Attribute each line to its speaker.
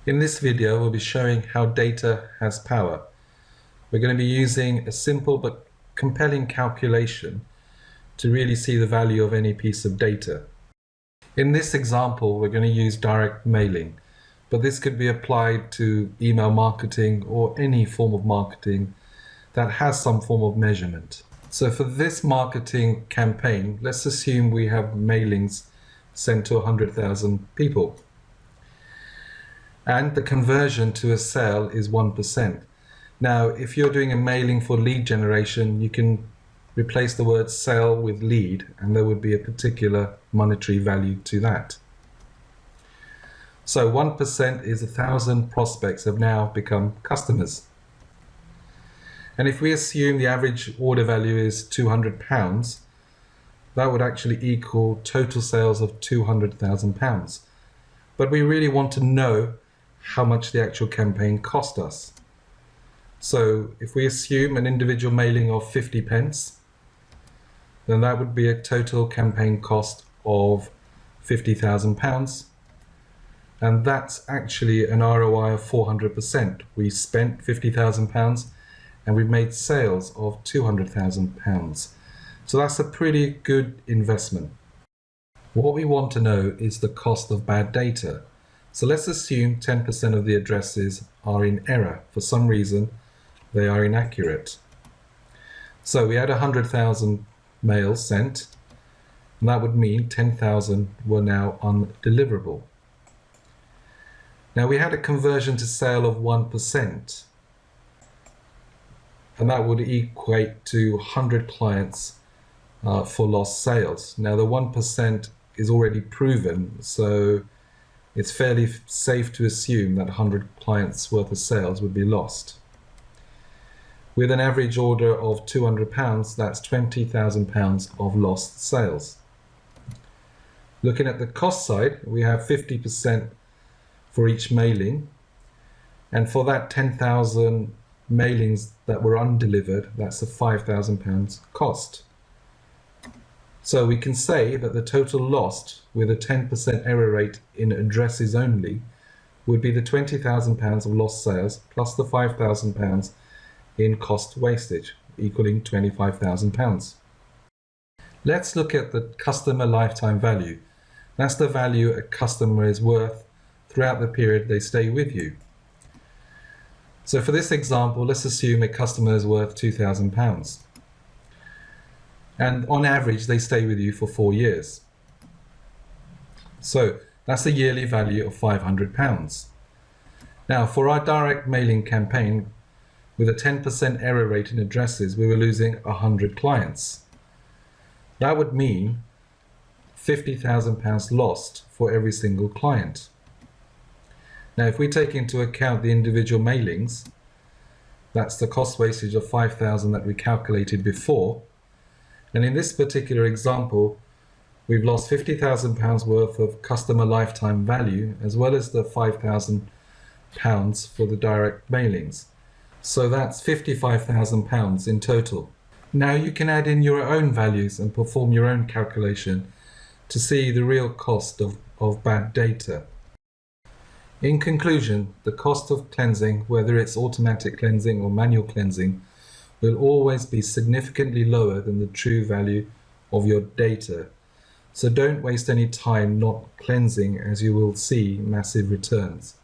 Speaker 1: In this video, we'll be showing how data has power. We're going to be using a simple but compelling calculation to really see the value of any piece of data. In this example, we're going to use direct mailing, but this could be applied to email marketing or any form of marketing that has some form of measurement. So for this marketing campaign, let's assume we have mailings sent to 100,000 people. And the conversion to a sale is 1%. Now, if you're doing a mailing for lead generation, you can replace the word sale with lead, and there would be a particular monetary value to that. So 1% is 1,000 prospects have now become customers. And if we assume the average order value is £200, that would actually equal total sales of £200,000. But we really want to know how much the actual campaign cost us. So if we assume an individual mailing of 50p, then that would be a total campaign cost of £50,000. And that's actually an ROI of 400%. We spent £50,000 and we made sales of £200,000. So that's a pretty good investment. What we want to know is the cost of bad data. So let's assume 10% of the addresses are in error. For some reason, they are inaccurate. So we had 100,000 mails sent, and that would mean 10,000 were now undeliverable. Now we had a conversion to sale of 1%, and that would equate to 100 clients for lost sales. Now the 1% is already proven, so it's fairly safe to assume that 100 clients worth of sales would be lost. With an average order of £200, that's £20,000 of lost sales. Looking at the cost side, we have 50% for each mailing, and for that 10,000 mailings that were undelivered, that's a £5,000 cost. So we can say that the total lost with a 10% error rate in addresses only would be the £20,000 of lost sales plus the £5,000 in cost wastage, equaling £25,000. Let's look at the customer lifetime value. That's the value a customer is worth throughout the period they stay with you. So for this example, let's assume a customer is worth £2,000. And on average, they stay with you for 4 years. So that's a yearly value of £500. Now, for our direct mailing campaign, with a 10% error rate in addresses, we were losing 100 clients. That would mean £50,000 lost for every single client. Now, if we take into account the individual mailings, that's the cost wastage of £5,000 that we calculated before. And in this particular example, we've lost £50,000 worth of customer lifetime value, as well as the £5,000 for the direct mailings. So that's £55,000 in total. Now you can add in your own values and perform your own calculation to see the real cost of bad data. In conclusion, the cost of cleansing, whether it's automatic cleansing or manual cleansing, will always be significantly lower than the true value of your data. So don't waste any time not cleansing, as you will see massive returns.